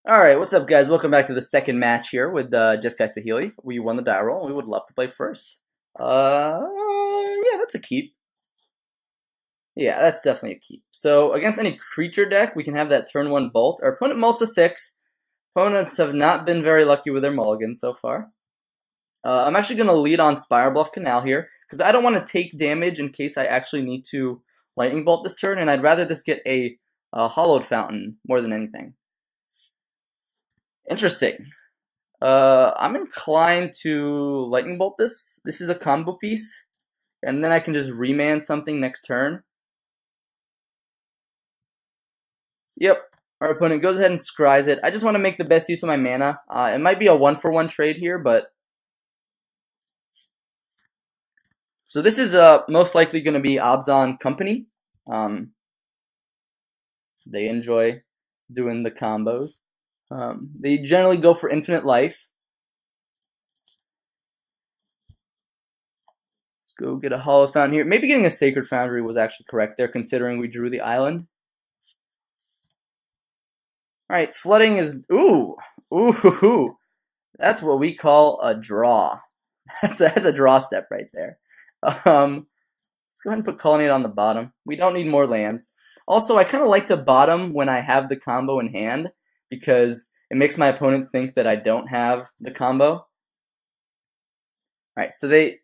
Alright, what's up guys? Welcome back to the second match here with Jeskai Saheeli. We won the die roll. We would love to play first. Yeah, that's a keep. Yeah, that's definitely a keep. So, against any creature deck, we can have that turn 1 bolt. Our opponent mults a 6. Opponents have not been very lucky with their mulligans so far. I'm actually going to lead on Spiral Bluff Canal here, because I don't want to take damage in case I actually need to Lightning Bolt this turn, and I'd rather just get a Hollowed Fountain more than anything. Interesting. I'm inclined to Lightning Bolt this. This is a combo piece. And then I can just remand something next turn. Yep. Our opponent goes ahead and scries it. I just want to make the best use of my mana. It might be a 1-for-1 trade here, but... So this is most likely going to be Abzan Company. They enjoy doing the combos. They generally go for infinite life. Let's go get a Hollow Fountain here. Maybe getting a Sacred Foundry was actually correct there, considering we drew the island. Alright, flooding is... Ooh! That's what we call a draw. That's a draw step right there. Let's go ahead and put Colonnade on the bottom. We don't need more lands. Also, I kind of like the bottom when I have the combo in hand, because it makes my opponent think that I don't have the combo. Alright, so they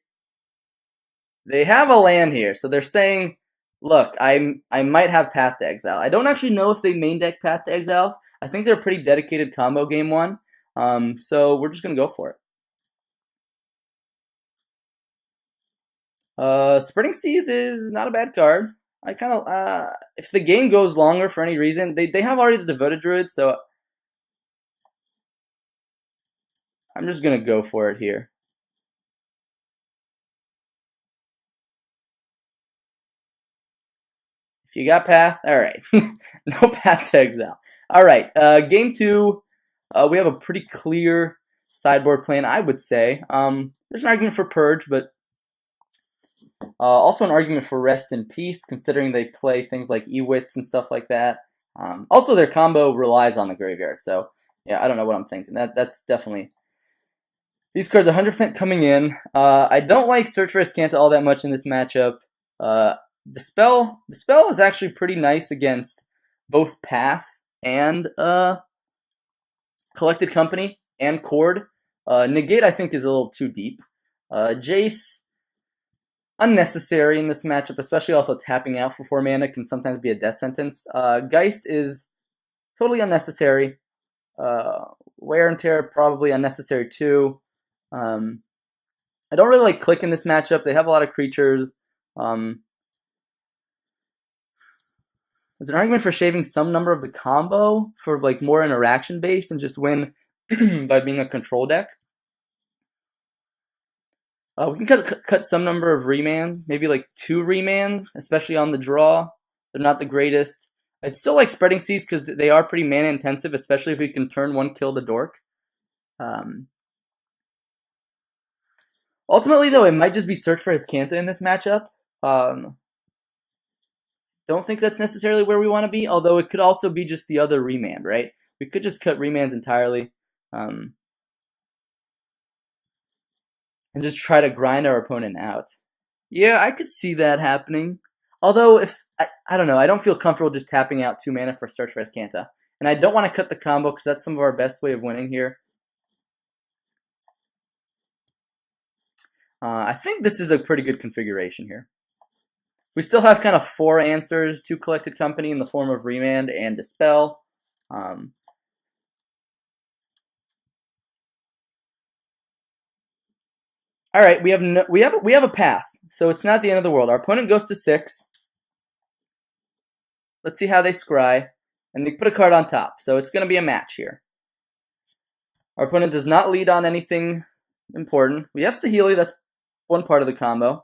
have a land here. So they're saying, look, I might have Path to Exile. I don't actually know if they main deck Path to Exiles. I think they're a pretty dedicated combo game one. So we're just going to go for it. Spreading Seas is not a bad card. I kind of, if the game goes longer for any reason, they have already the Devoted Druid, so I'm just going to go for it here. If you got Path, alright. No Path to Exile. Alright, game 2, we have a pretty clear sideboard plan, I would say. There's an argument for Purge, but also an argument for Rest in Peace, considering they play things like Ewits and stuff like that. Also, their combo relies on the graveyard, so yeah, I don't know what I'm thinking. That's definitely... These cards are 100% coming in. I don't like Search for Azcanta all that much in this matchup. Dispel is actually pretty nice against both Path and Collected Company and Chord. Negate, I think, is a little too deep. Jace, unnecessary in this matchup, especially also tapping out for 4 mana can sometimes be a death sentence. Geist is totally unnecessary. Wear and Tear, probably unnecessary too. I don't really like Click in this matchup. They have a lot of creatures. There's an argument for shaving some number of the combo for like more interaction based and just win by being a control deck. We can cut some number of remands, maybe like 2 remands, especially on the draw. They're not the greatest. I'd still like Spreading Seas because they are pretty mana intensive, especially if we can turn 1 kill the dork. Ultimately, though, it might just be Search for Azcanta in this matchup. Don't think that's necessarily where we want to be, although it could also be just the other remand, right? We could just cut remands entirely and just try to grind our opponent out. Yeah, I could see that happening. Although, if I don't know, I don't feel comfortable just tapping out 2 mana for Search for Azcanta. And I don't want to cut the combo because that's some of our best way of winning here. I think this is a pretty good configuration here. We still have kind of 4 answers to Collected Company in the form of Remand and Dispel. All right, we have a path, so it's not the end of the world. Our opponent goes to 6. Let's see how they scry, and they put a card on top, so it's going to be a match here. Our opponent does not lead on anything important. We have Saheeli, that's one part of the combo.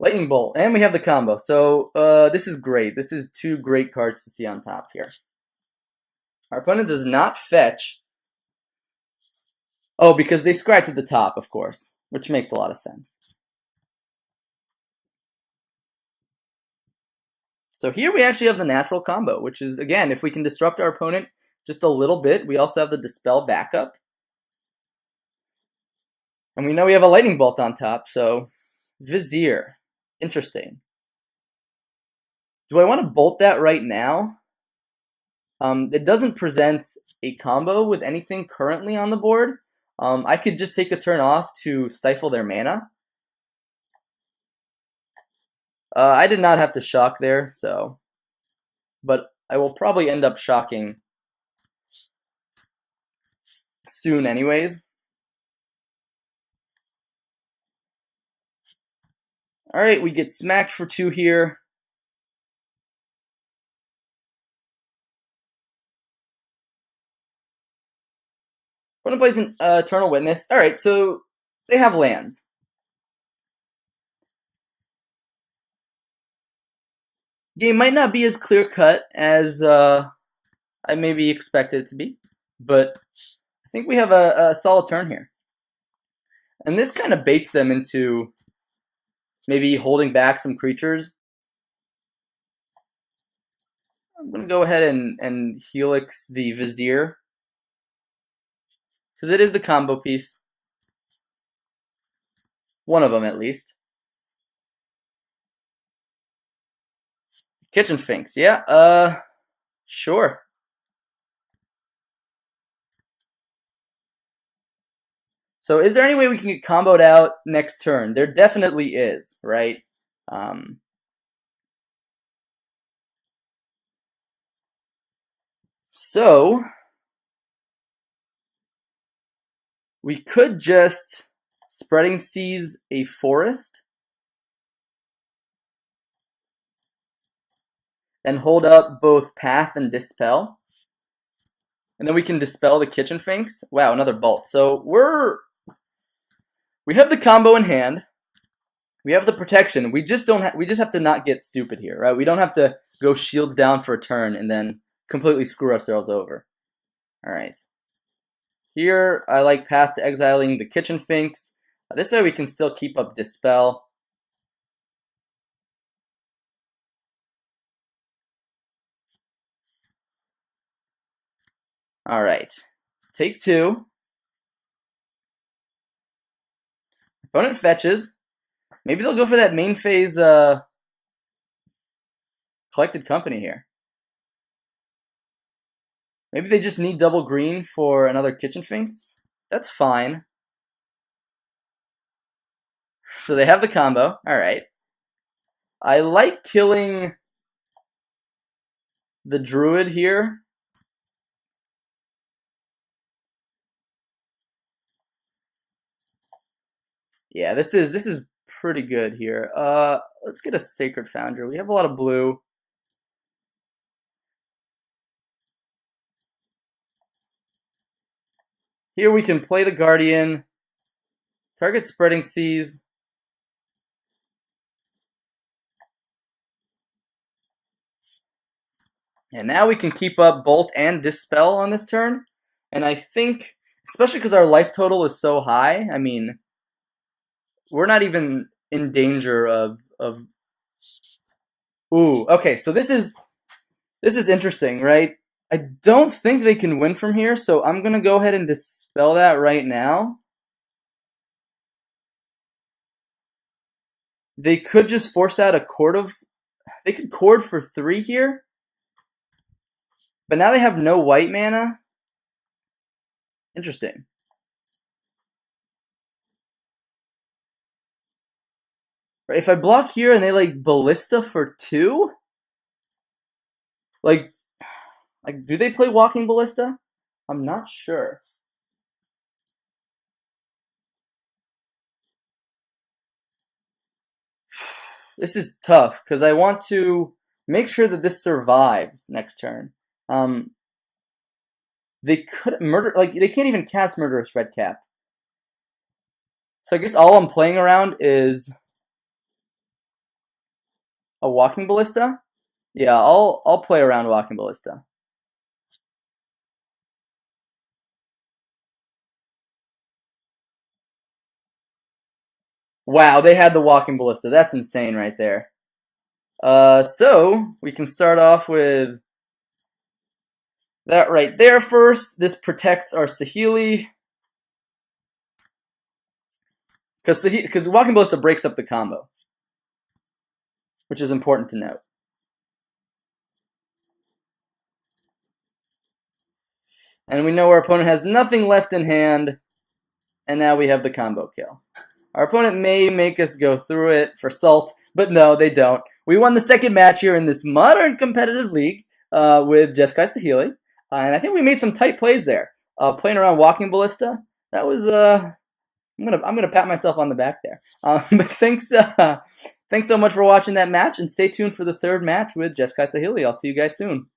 Lightning Bolt, and we have the combo. So this is great. This is 2 great cards to see on top here. Our opponent does not fetch. Oh, because they scry to the top, of course, which makes a lot of sense. So here we actually have the natural combo, which is, again, if we can disrupt our opponent just a little bit, we also have the Dispel backup. And we know we have a Lightning Bolt on top, so Vizier. Interesting. Do I want to bolt that right now? It doesn't present a combo with anything currently on the board. I could just take a turn off to stifle their mana. I did not have to shock there, so... But I will probably end up shocking soon anyways. Alright, we get smacked for 2 here. Opponent plays an Eternal Witness. Alright, so they have lands. Game might not be as clear-cut as I maybe expected it to be, but I think we have a solid turn here. And this kind of baits them into maybe holding back some creatures. I'm going to go ahead and Helix the Vizier, because it is the combo piece. One of them, at least. Kitchen Finks, yeah, sure. So is there any way we can get comboed out next turn? There definitely is, right? So we could just Spreading Seas a forest and hold up both Path and Dispel. And then we can Dispel the Kitchen Finks. Wow, another Bolt. So we have the combo in hand. We have the protection. We just have to not get stupid here, right? We don't have to go shields down for a turn and then completely screw ourselves over. All right. Here, I like Path to exiling the Kitchen Finks. This way we can still keep up Dispel. All right. Take 2. Opponent fetches. Maybe they'll go for that main phase Collected Company here. Maybe they just need double green for another Kitchen Finks. That's fine. So they have the combo. Alright. I like killing the Druid here. Yeah, this is pretty good here. Let's get a Sacred Foundry. We have a lot of blue. Here we can play the Guardian. Target Spreading Seas. And now we can keep up Bolt and Dispel on this turn. And I think, especially because our life total is so high, I mean, we're not even in danger of... Ooh, okay, so this is interesting, right? I don't think they can win from here, so I'm going to go ahead and Dispel that right now. They could just force out a Chord of... They could Chord for 3 here. But now they have no white mana. Interesting. If I block here and they like Ballista for 2, like do they play Walking Ballista? I'm not sure. This is tough because I want to make sure that this survives next turn. They could murder, like they can't even cast Murderous Redcap. So I guess all I'm playing around is a Walking Ballista. Yeah, I'll play around Walking Ballista. Wow, they had the Walking Ballista. That's insane right there. So we can start off with that right there first. This protects our Saheeli. Because Walking Ballista breaks up the combo, which is important to note. And we know our opponent has nothing left in hand, and now we have the combo kill. Our opponent may make us go through it for salt, but no, they don't. We won the second match here in this modern competitive league with Jeskai Saheeli, and I think we made some tight plays there. Playing around Walking Ballista, that was I'm gonna pat myself on the back there. But thanks so much for watching that match, and stay tuned for the third match with Jeskai Saheeli. I'll see you guys soon.